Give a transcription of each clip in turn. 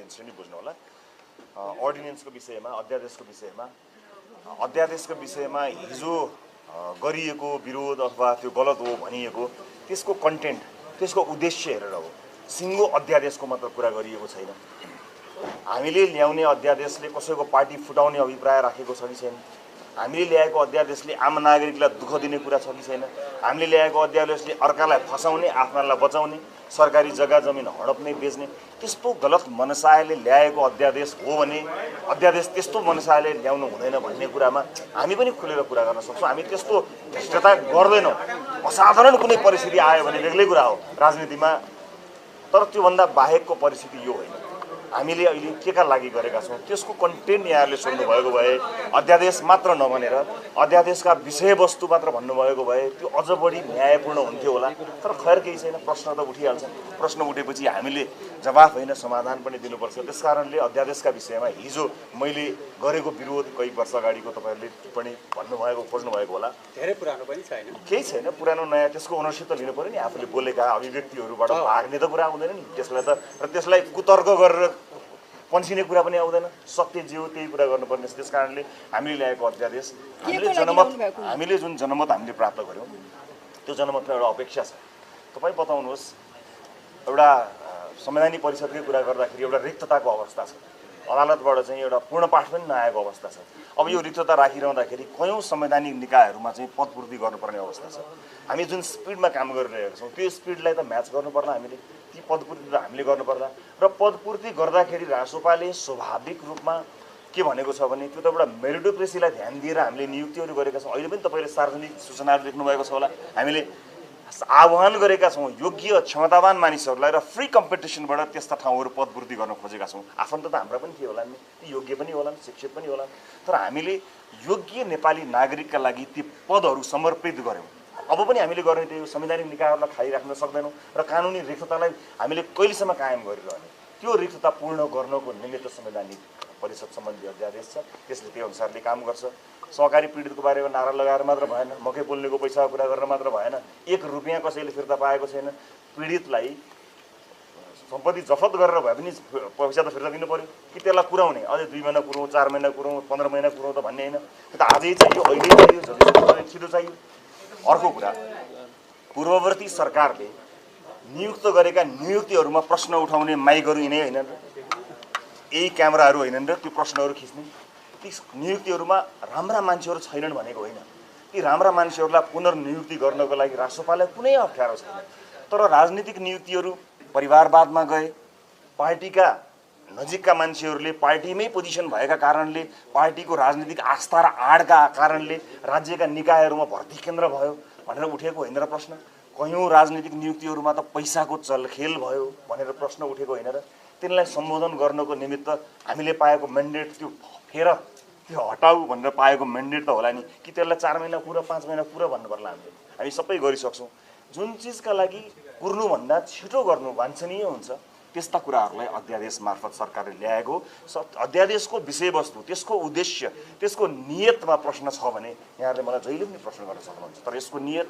अडियन्सले नि बुझ्नु होला। अर्डिनेन्सको विषयमा, अध्यादेशको विषयमा हिजो गरिएको विरोध अथवा त्यो गलत हो भनिएको त्यसको कन्टेन्ट, त्यसको उद्देश्य हेरेर हो। सिङ्गो अध्यादेशको मात्र कुरा गरिएको छैन। हामीले ल्याउने अध्यादेशले कसैको पार्टी फुटाउने अभिप्राय राखेको छ कि छैन, हामीले ल्याएको अध्यादेशले आम नागरिकलाई दुःख दिने कुरा छ कि छैन, हामीले ल्याएको अध्यादेशले अर्कालाई फसाउने, आफ्नालाई बचाउने, सरकारी जग्गा जमिन हडप्ने, बेच्ने त्यस्तो गलत मनसायले ल्याएको अध्यादेश हो भने अध्यादेश त्यस्तो मनसायले ल्याउनु हुँदैन भन्ने कुरामा हामी पनि खुलेर कुरा गर्न सक्छौँ। हामी त्यस्तो भ्रष्टता गर्दैनौँ। असाधारण कुनै परिस्थिति आयो भने बेग्लै कुरा हो राजनीतिमा, तर त्योभन्दा बाहेकको परिस्थिति यो होइन। हामीले अहिले केका लागि गरेका छौँ त्यसको कन्टेन्ट यहाँहरूले सोध्नुभएको भए, अध्यादेश मात्र नभनेर अध्यादेशका विषयवस्तु मात्र भन्नुभएको भए त्यो अझ बढी न्यायपूर्ण हुन्थ्यो होला। तर खैर केही छैन, प्रश्न त उठिहाल्छ। प्रश्न उठेपछि हामीले जवाफ होइन समाधान पनि दिनुपर्छ। त्यस कारणले अध्यादेशका विषयमा हिजो मैले गरेको विरोध कई वर्ष अगाडिको तपाईँहरूले टिप्पणी भन्नुभएको खोज्नुभएको होला, धेरै पुरानो पनि छैन, केही छैन, पुरानो नयाँ त्यसको ओनरसिप त लिनु पऱ्यो नि। आफूले बोलेका अभिव्यक्तिहरूबाट भाग्ने त कुरा आउँदैन नि त्यसलाई त, र त्यसलाई कुतर्क गरेर पन्सिने कुरा पनि आउँदैन। सत्य जे हो त्यही कुरा गर्नुपर्ने। त्यस कारणले हामीले ल्याएको अध्यादेश, हामीले जुन जनमत हामीले प्राप्त गऱ्यौँ त्यो जनमतमा एउटा अपेक्षा छ। तपाईँ बताउनुहोस्, एउटा संवैधानिक परिषदकै कुरा गर्दाखेरि एउटा रिक्तताको अवस्था छ, अदालतबाट चाहिँ एउटा पूर्णपाठ पनि नआएको अवस्था छ। अब यो रिक्तता राखिरहँदाखेरि कयौँ संवैधानिक निकायहरूमा चाहिँ पदपूर्ति गर्नुपर्ने अवस्था छ। हामी जुन स्पिडमा काम गरिरहेका छौँ त्यो स्पिडलाई त म्याच गर्नुपर्ला हामीले, ती पदपूर्ति त हामीले गर्नुपर्ला। र पदपूर्ति गर्दाखेरि रासोपाले स्वाभाविक रूपमा के भनेको छ भने त्यो त एउटा मेरिटोक्रेसीलाई ध्यान दिएर हामीले नियुक्तिहरू गरेका छौँ। अहिले पनि तपाईँले सार्वजनिक सूचनाहरू देख्नुभएको छ होला, हामीले आह्वान गरेका छौँ योग्य क्षमतावान मानिसहरूलाई र फ्री कम्पिटिसनबाट त्यस्ता ठाउँहरू पदपूर्ति गर्न खोजेका छौँ। आफन्त त हाम्रा पनि थिए होला नि, ती योग्य पनि होलान्, शिक्षित पनि होलान्, तर हामीले योग्य नेपाली नागरिकका लागि ती पदहरू समर्पित गऱ्यौँ। अब पनि हामीले गर्ने त्यो संवैधानिक निकायहरूलाई खाली राख्न सक्दैनौँ र कानुनी रिक्ततालाई हामीले कहिलेसम्म कायम गरिरहने। त्यो रिक्तता पूर्ण गर्नको निमित्त संवैधानिक परिषद सम्बन्धी अध्यादेश छ, त्यसले त्यो अनुसारले काम गर्छ। सहकारी पीडितको बारेमा नारा लगाएर मात्र भएन, मकै पोल्नेको पैसाको कुरा गरेर मात्र भएन, 1 रुपियाँ कसैले फिर्ता पाएको छैन। पीडितलाई सम्पत्ति जफत गरेर भए पनि पैसा त फिर्ता दिनु पर्यो कि त्यसलाई पुर्याउने, अझै 2 महिना पुर्याउँ, 4 महिना पुर्याउँ, 15 महिना पुर्याउँ त भन्ने होइन। त्यो त आजै चाहियो, अहिले चाहियो, जति छिटो चाहियो। अर्को कुरा, पूर्ववर्ती सरकारले नियुक्त गरेका नियुक्तिहरूमा प्रश्न उठाउने माइकहरू यिनै होइनन् र, यही क्यामेराहरू होइनन् र त्यो प्रश्नहरू खिच्ने। ती नियुक्तिहरूमा राम्रा मान्छेहरू छैनन् भनेको होइन, ती राम्रा मान्छेहरूलाई पुनर्नियुक्ति गर्नको लागि राष्ट्रपाललाई कुनै अप्ठ्यारो छैन। तर राजनीतिक नियुक्तिहरू परिवारवादमा गए, पार्टीका नजिकका मान्छेहरूले पार्टीमै पोजिसन भएका कारणले, पार्टीको राजनीतिक आस्था र आडका कारणले राज्यका निकायहरूमा भर्ती केन्द्र भयो भनेर उठेको होइन र प्रश्न। कयौँ राजनीतिक नियुक्तिहरूमा त पैसाको चलखेल भयो भनेर प्रश्न उठेको होइन र। तिनलाई सम्बोधन गर्नको निमित्त हामीले पाएको म्यान्डेट त्यो हटाऊ भनेर पाएको म्यान्डेट त होला नि, कि त्यसलाई 4 महिना पुरा 5 महिना पुरा भन्नु पर्ला। हामी सबै गरिसक्छौँ। जुन चिजका लागि कुर्नुभन्दा छिटो गर्नु वाञ्छनीय हुन्छ त्यस्ता कुराहरूलाई अध्यादेश मार्फत सरकारले ल्याएको। अध्यादेशको विषयवस्तु, त्यसको उद्देश्य, त्यसको नियतमा प्रश्न छ भने यहाँहरूले मलाई जहिले पनि प्रश्न गर्न सक्नुहुन्छ। तर यसको नियत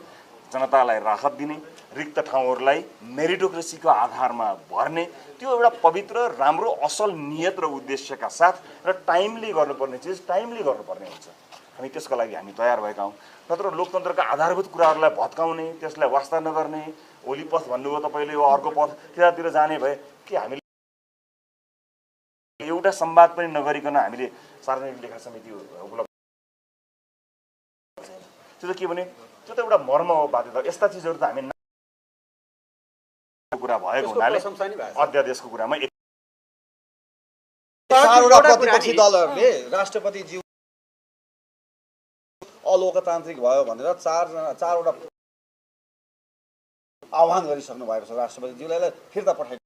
जनतालाई राहत दिने, रिक्त ठाउँहरूलाई मेरिटोक्रेसीको आधारमा भर्ने, त्यो एउटा पवित्र, राम्रो, असल नियत र उद्देश्यका साथ र टाइमली गर्नुपर्ने चिज टाइमली गर्नुपर्ने हुन्छ। हामी त्यसको लागि हामी तयार भएका हौँ। नत्र लोकतन्त्रका आधारभूत कुराहरूलाई भत्काउने, त्यसलाई वास्ता नगर्ने, ओली पथ भन्नुभयो तपाईँले, यो अर्को पथ त्यतातिर जाने भए कि हामीले एउटा संवाद पनि नगरिकन हामीले सार्वजनिक लेखा समिति उपलब्ध, त्यो त के भने त्यो त एउटा मर्म हो, बाध्यता। यस्ता चिजहरू त हामी कुरा भएको हुनाले अध्यादेशको कुरामा 4वटा प्रतिपक्षी दलहरूले राष्ट्रपतिज्यू अलोकतान्त्रिक भयो भनेर 4वटा आह्वान गरिसक्नु भएको छ राष्ट्रपतिज्यूलाई, फिर्ता पठाइ।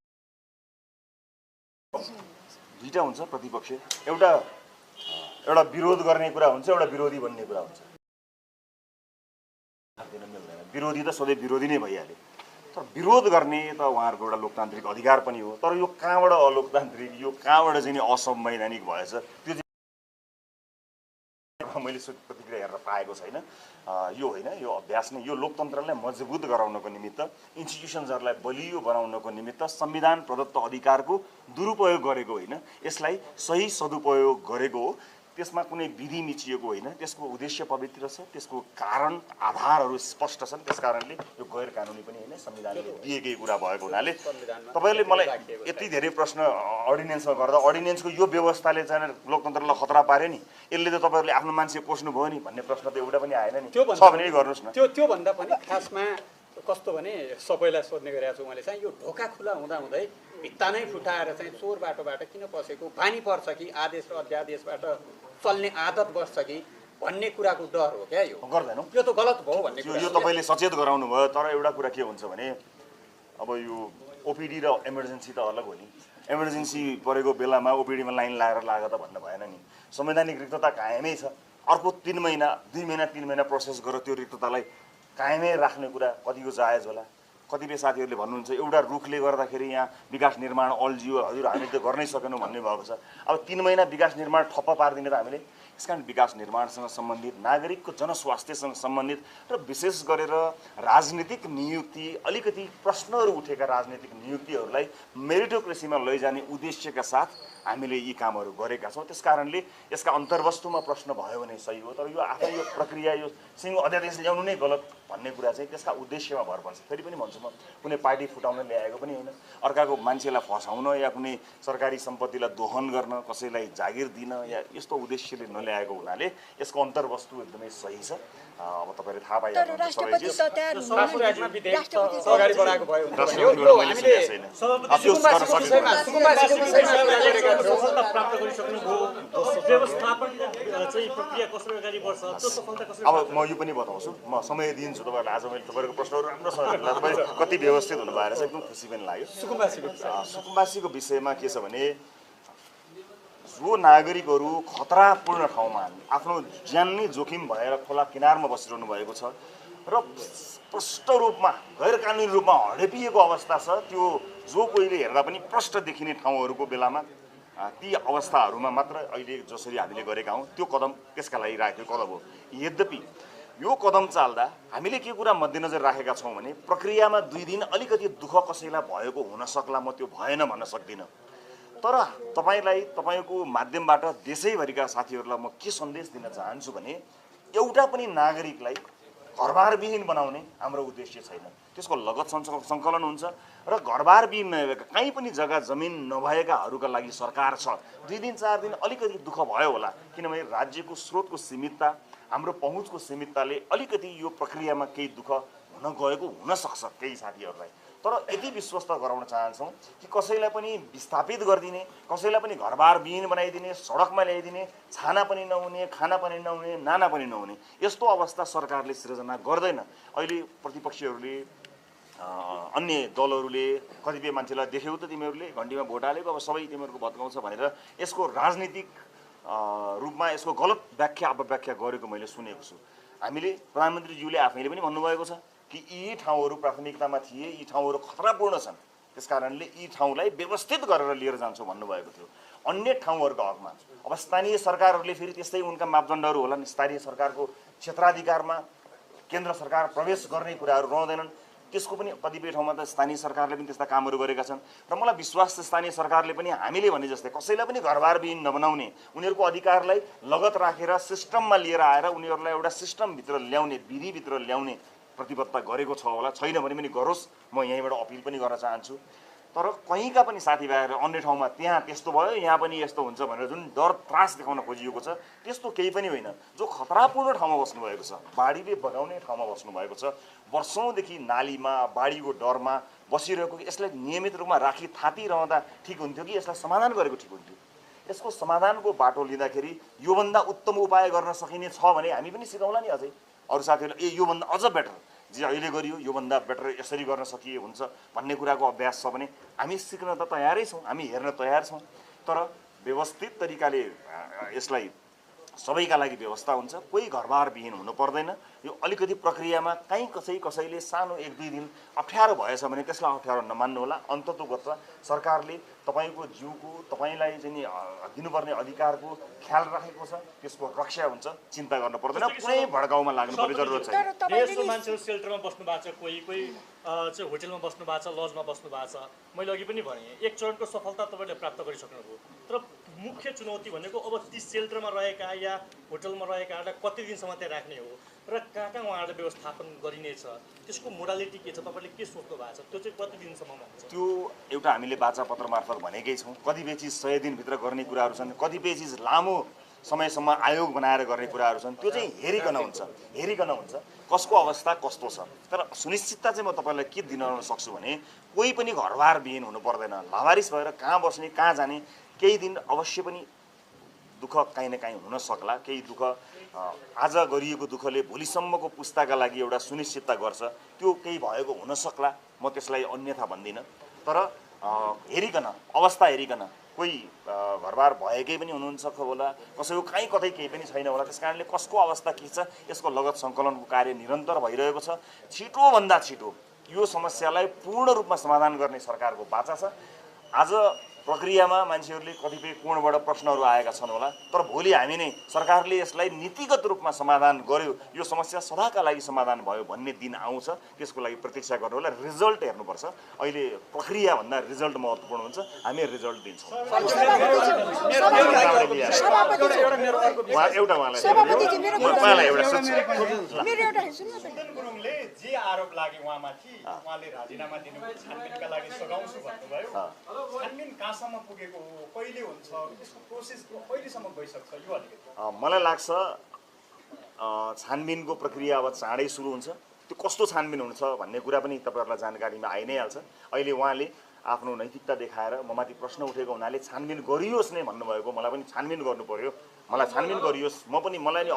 दुईटा हुन्छ प्रतिपक्ष, एउटा विरोध गर्ने कुरा हुन्छ, एउटा विरोधी बन्ने कुरा हुन्छ। विरोधी त सधैँ विरोधी नै भइहाल्यो, तर विरोध गर्ने त उहाँहरूको एउटा लोकतान्त्रिक अधिकार पनि हो। तर यो कहाँबाट अलोकतान्त्रिक, यो कहाँबाट चाहिँ असंवैधानिक भएछ त्यो मैले प्रतिक्रिया हेरेर पाएको छैन। यो होइन, यो अभ्यास नै यो लोकतन्त्रलाई मजबुत गराउनको निमित्त, इन्स्टिट्युसन्सहरूलाई बलियो बनाउनको निमित्त संविधान प्रदत्त अधिकारको दुरुपयोग गरेको होइन, यसलाई सही सदुपयोग गरेको हो। त्यसमा कुनै विधि मिचिएको होइन, त्यसको उद्देश्य पवित्र छ, त्यसको कारण आधारहरू स्पष्ट छन्। त्यसकारणले यो गैर कानुनी पनि होइन, संविधानले दिएकै कुरा भएको हुनाले तपाईँले मलाई यति धेरै प्रश्न अर्डिनेन्समा गर्दा अर्डिनेन्सको यो व्यवस्थाले चाहिँ लोकतन्त्रलाई खतरा पार्यो नि, यसले त तपाईँहरूले आफ्नो मान्छे पोस्नु भयो नि भन्ने प्रश्न त एउटा पनि आएन नि। छ भने गर्नुहोस् न। त्यो भन्दा पनि खासमा कस्तो भने सबैलाई सोध्ने गरेको छु मैले चाहिँ यो ढोका खुला हुँदाहुँदै भित्ता नै फुटाएर चाहिँ चोर बाटोबाट किन पसेको, बानी पर्छ कि आदेश र अध्यादेशबाट चल्ने आदत बस्छ कि भन्ने कुराको डर हो क्या। यो गर्दैनौँ, यो त गलत भयो भन्ने यो तपाईँले सचेत गराउनु भयो। तर एउटा कुरा के हुन्छ भने अब यो ओपिडी र इमर्जेन्सी त अलग हो नि। इमर्जेन्सी परेको बेलामा ओपिडीमा लाइन लगाएर लाग त भन्न भएन नि। संवैधानिक रिक्तता कायमै छ। अर्को 3 महिना 2 महिना 3 महिना प्रोसेस गरेर त्यो रिक्ततालाई कायमै राख्ने कुरा कतिको जायज होला। कतिपय साथीहरूले भन्नुहुन्छ एउटा रुखले गर्दाखेरि यहाँ विकास निर्माण अल्झियो, हजुर हामीले त गर्नै सकेनौँ भन्ने भएको छ। अब 3 महिना विकास निर्माण ठप्प पारिदिने त हामीले यस कारण विकास निर्माणसँग सम्बन्धित, नागरिकको जनस्वास्थ्यसँग सम्बन्धित र विशेष गरेर राजनीतिक नियुक्ति, अलिकति प्रश्नहरू उठेका राजनीतिक नियुक्तिहरूलाई मेरिटोक्रेसीमा लैजाने उद्देश्यका साथ हामीले यी कामहरू गरेका छौँ। त्यस कारणले यसका अन्तर्वस्तुमा प्रश्न भयो भने सही हो, तर यो आफै यो प्रक्रिया यो सिङ्गो अध्यादेश ल्याउनु नै गलत भन्ने कुरा चाहिँ त्यसका उद्देश्यमा भर पर्छ। फेरि पनि भन्छु म, कुनै पार्टी फुटाउन ल्याएको पनि होइन, अर्काको मान्छेलाई फसाउन या कुनै सरकारी सम्पत्तिलाई दोहन गर्न, कसैलाई जागिर दिन या यस्तो उद्देश्यले नल्याएको हुनाले यसको अन्तर्वस्तु एकदमै सही छ। अब तपाईँले थाहा पाइहाल्नुहुन्छ सबै चिज। अगाडि बढाएको भयो अब म यो पनि बताउँछु, म समय दिन्छु तपाईँहरूलाई। आज मैले तपाईँहरूको प्रश्नहरू राम्रोसँग तपाईँ कति व्यवस्थित हुनु भएर चाहिँ एकदम खुसी पनि लाग्यो। सुकुम्बासीको विषयमा के छ भने जो नागरिकहरू खतरापूर्ण ठाउँमा आफ्नो ज्यान नै जोखिम भएर खोला किनारमा बसिरहनु भएको छ र प्रष्ट रूपमा गैर कानुनी रूपमा हडपिएको अवस्था छ, त्यो जो कोहीले हेर्दा पनि प्रष्ट देखिने ठाउँहरूको बेलामा ती अवस्थाहरूमा मात्र अहिले जसरी हामीले गरेका हौँ त्यो कदम त्यसका लागि राखेको कदम हो। यद्यपि यो कदम चाल्दा हामीले के कुरा मध्यनजर राखेका छौँ भने प्रक्रियामा 2 दिन अलिकति दुःख कसैलाई भएको हुन सक्ला, म त्यो भएन भन्न सक्दिनँ। तर तपाईँलाई तपाईँको माध्यमबाट देशैभरिका साथीहरूलाई म के सन्देश दिन चाहन्छु भने एउटा पनि नागरिकलाई घरबारविहीन बनाउने हाम्रो उद्देश्य छैन। त्यसको लगत सङ्कलन हुन्छ र घरबारविहीन नभएका कहीँ पनि जग्गा जमिन नभएकाहरूका लागि सरकार छ। 2 दिन 4 दिन अलिकति दुःख भयो होला, किनभने राज्यको स्रोतको सीमितता, हाम्रो पहुँचको सीमितताले अलिकति यो प्रक्रियामा केही दुःख हुन गएको हुनसक्छ केही साथीहरूलाई। तर यति विश्वस्त गराउन चाहन्छौँ कि कसैलाई पनि विस्थापित गरिदिने, कसैलाई पनि घरबारविहीन बनाइदिने, सडकमा ल्याइदिने, छाना पनि नहुने, खाना पनि नहुने, नाना पनि नहुने यस्तो अवस्था सरकारले सृजना गर्दैन। अहिले प्रतिपक्षीहरूले अन्य दलहरूले कतिपय मान्छेलाई देख्यौ त तिमीहरूले घन्टीमा भोट हालेको, अब सबै तिमीहरूको भत्काउँछ भनेर यसको राजनीतिक रूपमा यसको गलत व्याख्या अपव्याख्या गरेको मैले सुनेको छु। हामीले प्रधानमन्त्रीज्यूले आफैले पनि भन्नुभएको छ कि यी ठाउँहरू प्राथमिकतामा थिए, यी ठाउँहरू खतरापूर्ण छन्, त्यसकारणले यी ठाउँलाई व्यवस्थित गरेर लिएर जान्छौँ भन्नुभएको थियो। अन्य ठाउँहरूको हकमा अब स्थानीय सरकारहरूले फेरि त्यस्तै उनका मापदण्डहरू होलान्। स्थानीय सरकारको क्षेत्राधिकारमा केन्द्र सरकार प्रवेश गर्ने कुराहरू रहँदैनन्। त्यसको पनि कतिपय ठाउँमा त स्थानीय सरकारले पनि त्यस्ता कामहरू गरेका छन् र मलाई विश्वास छ स्थानीय सरकारले पनि हामीले भने जस्तै कसैलाई पनि घरबारविहीन नबनाउने, उनीहरूको अधिकारलाई लगत राखेर सिस्टममा लिएर आएर उनीहरूलाई एउटा सिस्टमभित्र ल्याउने, विधिभित्र ल्याउने प्रतिबद्धता गरेको छ होला। छैन भने पनि गरोस्, म यहीँबाट अपिल पनि गर्न चाहन्छु। तर कहीँका पनि साथीभाइहरू अन्य ठाउँमा त्यहाँ त्यस्तो भयो, यहाँ पनि यस्तो हुन्छ भनेर जुन डर त्रास देखाउन खोजिएको छ त्यस्तो केही पनि होइन। जो खतरापूर्ण ठाउँमा बस्नुभएको छ, बाढीले बगाउने ठाउँमा बस्नुभएको छ, वर्षौँदेखि नालीमा बाढीको डरमा बसिरहेको, यसलाई नियमित रूपमा राखी थापिरहँदा ठिक हुन्थ्यो कि यसलाई समाधान गरेको ठिक हुन्थ्यो। यसको समाधानको बाटो लिँदाखेरि योभन्दा उत्तम उपाय गर्न सकिने छ भने हामी पनि सिकाउँला नि अझै अरू साथीहरूले योभन्दा अझ बेटर जे अहिले गरियो योभन्दा बेटर यसरी गर्न सकिए हुन्छ भन्ने कुराको अभ्यास छ भने हामी सिक्न त तयारै छौँ, हामी हेर्न तयार छौँ। तर व्यवस्थित तरिकाले यसलाई सबैका लागि व्यवस्था हुन्छ, कोही घरबार विहीन हुनु पर्दैन। यो अलिकति प्रक्रियामा कहीँ कसैले सानो 1-2 दिन अप्ठ्यारो भएछ भने त्यसलाई अप्ठ्यारो नमान्नु होला। अन्ततोगत सरकारले तपाईँको जीवको, तपाईँलाई चाहिँ नि दिनुपर्ने अधिकारको ख्याल राखेको छ, त्यसको रक्षा हुन्छ, चिन्ता गर्नु पर्दैन, कुनै भड्काउमा लाग्नुपर्ने जरुरत छैन। देशको मान्छेहरू सेल्टरमा बस्नु भएको छ, कोही चाहिँ होटलमा बस्नु भएको छ, लजमा बस्नु भएको छ। मैले अघि पनि भने एक चरणको सफलता तपाईँले प्राप्त गरिसक्नुभयो, तर मुख्य चुनौती भनेको अब ती सेल्टरमा रहेका या होटलमा रहेकाहरूलाई कति दिनसम्म त्यहाँ राख्ने हो र कहाँ उहाँहरूले व्यवस्थापन गरिनेछ, त्यसको मोडालिटी के छ, तपाईँले के सोच्नु भएको छ, त्यो चाहिँ कति दिनसम्म हुन्छ? त्यो एउटा हामीले बाचापत्र मार्फत भनेकै छौँ। कतिपय चिज 100 दिनभित्र गर्ने कुराहरू छन्, कतिपय चिज लामो समयसम्म आयोग बनाएर गर्ने कुराहरू छन्। त्यो चाहिँ हेरिकन हुन्छ कसको अवस्था कस्तो छ। तर सुनिश्चितता चाहिँ म तपाईँलाई के दिन सक्छु भने कोही पनि घरबार विहीन हुनु पर्दैन। लावारिस भएर कहाँ बस्ने, कहाँ जाने, केही दिन अवश्य पनि दुःख काहीँ न काहीँ हुन सक्ला। केही दुःख आज गरिएको दुःखले भोलिसम्मको पुस्ताका लागि एउटा सुनिश्चितता गर्छ, त्यो केही भएको हुन सक्ला। म त्यसलाई अन्यथा भन्दिनँ। तर हेरिकन, अवस्था हेरिकन, कोही घरबार भएकै पनि हुनुहुन्छ होला, कसैको कहीँ कतै केही पनि छैन होला। त्यस कारणले कसको अवस्था के छ यसको लगत सङ्कलनको कार्य निरन्तर भइरहेको छ। छिटोभन्दा छिटो यो समस्यालाई पूर्ण रूपमा समाधान गर्ने सरकारको बाचा छ। आज प्रक्रियामा मान्छेहरूले कतिपय कोणबाट प्रश्नहरू आएका छन् होला, तर भोलि हामी नै सरकारले यसलाई नीतिगत रूपमा समाधान गर्यो, यो समस्या सदाका लागि समाधान भयो भन्ने दिन आउँछ। त्यसको लागि प्रतीक्षा गर्नु होला। रिजल्ट हेर्नुपर्छ। अहिले प्रक्रियाभन्दा रिजल्ट महत्त्वपूर्ण हुन्छ। हामी रिजल्ट दिन्छौँ। सुदन गुरुङले जे आरोप लागे उहाँमाथि, उहाँले राजीनामा दिनुभयो, छानबिनका लागि सघाउँछु भन्नुभयो। छानबिन कहाँसम्म पुगेको हो, कहिले हुन्छ, त्यसको प्रोसेस कहिलेसम्म गइसक्छ, यो अलिकति मलाई लाग्छ छानबिनको प्रक्रिया अब चाँडै सुरु हुन्छ। त्यो कस्तो छानबिन हुन्छ भन्ने कुरा पनि तपाईँहरूलाई जानकारीमा आइ नै हाल्छ। अहिले उहाँले आफ्नो नैतिकता देखाएर ममाथि प्रश्न उठेको हुनाले छानबिन गरियोस् नै भन्नुभएको। मलाई पनि छानबिन गर्नु पर्यो, मलाई छानबिन गरियोस्। मलाई नि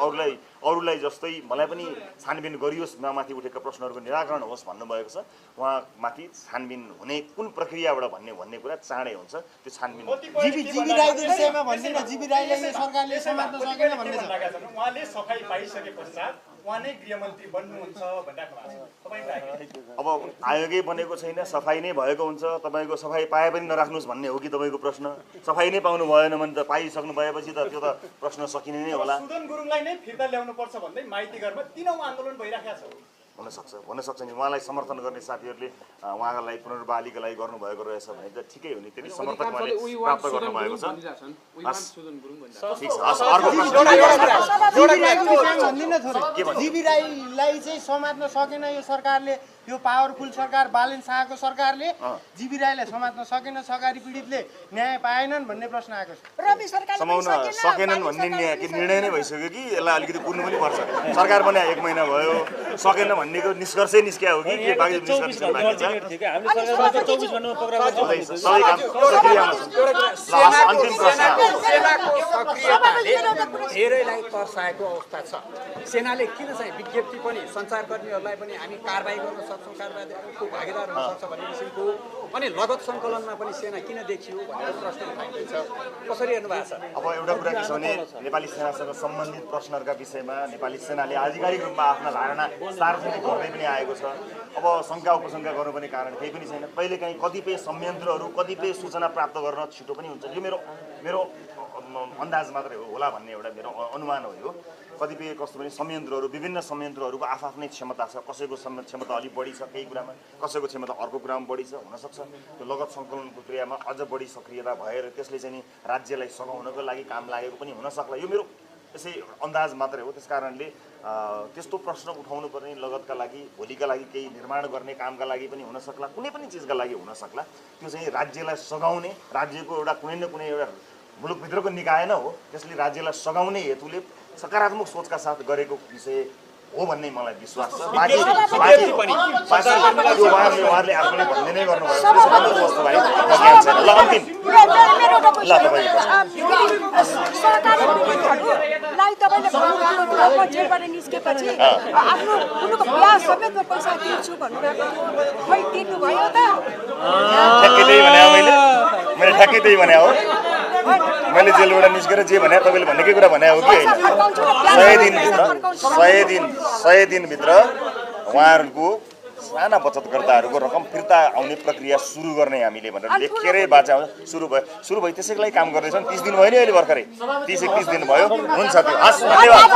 अरूलाई जस्तै मलाई पनि छानबिन गरियोस्, ममाथि उठेका प्रश्नहरूको निराकरण होस् भन्नुभएको छ। उहाँमाथि छानबिन हुने कुन प्रक्रियाबाट भन्ने कुरा चाँडै हुन्छ। त्यो छानबिन जीवी राईको विषयमा भन्दिनँ, जीवी राईले सरकारले समात्न सकेन भन्ने छ। उहाँले सफाई पाइसके पश्चात उहाँ नै गृहमन्त्री बन्नुहुन्छ भनिराख्नु भएको छ। अब आयोगै बनेको छैन, सफाई नै भएको हुन्छ। तपाईँको सफाई पाए पनि नराख्नुहोस् भन्ने हो कि तपाईँको प्रश्न? सफाई नै पाउनु भएन भने त पाइसक्नु भएपछि त त्यो त प्रश्न सकिने नै होला। सुदन गुरुङलाई नै फिर्ता ल्याउनुपर्छ भन्दै माइती घरमा 3 औँ आन्दोलन भइराखेको छ। हुनसक्छ नि उहाँलाई समर्थन गर्ने साथीहरूले उहाँका लागि पुनर्बहालीका लागि गर्नुभएको रहेछ भने त ठिकै हो नि। त्यति समर्थक उहाँले प्राप्त गर्नुभएको छ। जीवी राईलाई चाहिँ समात्न सकेन यो सरकारले, यो पावरफुल सरकार, बालेन शाहको सरकारले जीवी राईलाई समात्न सकेन, सरकारी पीडितले न्याय पाएनन् भन्ने प्रश्न आएको छ। समाउन सकेनन् भन्ने निर्णय नै भइसक्यो कि यसलाई अलिकति कुर्नु पनि पर्छ। सरकार बने 1 महिना भयो, सकेन भन्नेको निष्कर्षै निस्क्या हो कि के बाँकी निष्कर्ष बाँकी छ? अन्तिम प्रश्न, धेरैलाई तर्साएको अवस्था छ। सेनाले किन चाहिँ विज्ञप्ति पनि सञ्चारकर्मीहरूलाई पनि हामी कारबाही गर्न सक्छौँ, कारबाहीको भागीदार हुन सक्छ भन्ने किसिमको, अनि लगत सङ्कलनमा पनि सेना किन देखियो भनेर प्रश्न उठाइँदैछ। कसरी हेर्नु भएको छ? अब एउटा कुरा के छ भने नेपाली सेनासँग सम्बन्धित प्रश्नहरूका विषयमा नेपाली सेनाले आधिकारिक रूपमा आफ्ना धारणा सार्वजनिक गर्दै पनि आएको छ। अब शङ्का उपशङ्का गर्नुपर्ने कारण केही पनि छैन। कहिलेकाहीँ कतिपय संयन्त्रहरू, कतिपय सूचना प्राप्त गर्न छिटो पनि हुन्छ। यो मेरो अन्दाज मात्रै होला भन्ने एउटा मेरो अनुमान हो। यो कतिपय कस्तो भने संयन्त्रहरू, विभिन्न संयन्त्रहरूको आफ्नै क्षमता छ। कसैको क्षमता अलिक बढी छ केही कुरामा, कसैको क्षमता अर्को कुरामा बढी छ। हुनसक्छ त्यो लगत सङ्कलन प्रक्रियामा अझ बढी सक्रियता भएर त्यसले चाहिँ नि राज्यलाई सघाउनको लागि काम लागेको पनि हुनसक्ला। यो मेरो यसै अन्दाज मात्रै हो। त्यस कारणले त्यस्तो प्रश्न उठाउनु पर्ने लगतका लागि, भोलिका लागि, केही निर्माण गर्ने कामका लागि पनि हुनसक्ला, कुनै पनि चिजका लागि हुनसक्ला। त्यो चाहिँ राज्यलाई सघाउने, राज्यको एउटा कुनै न कुनै एउटा मुलुकभित्रको निकाय नै हो, त्यसले राज्यलाई सघाउने हेतुले सकारात्मक सोचका साथ गरेको विषय हो भन्ने मलाई विश्वास छ। बाँकी उहाँहरूले आफूले भन्ने नै गर्नुभयो। ल अन्तिम जेलबाट निस्केपछि आफ्नो उनको बिहा समेतमा पैसा दिन्छु भन्नुभएको थियो, खै दिनु भयो त? ठ्याक्कै त्यही भने मैले ठ्याक्कै त्यही भने हो। मैले जेलबाट निस्केर जे भने तपाईँले भनेकै कुरा भने हो कि होइन 100 दिनभित्र उहाँहरूको साना बचतकर्ताहरूको रकम फिर्ता आउने प्रक्रिया सुरु गर्ने हामीले भनेर लेखेरै बाचा सुरु भयो त्यसैको लागि काम गर्दैछौँ 30 दिन भयो नि अहिले भर्खरै 30-31 दिन भयो हुन्छ त्यो हस् धन्यवाद।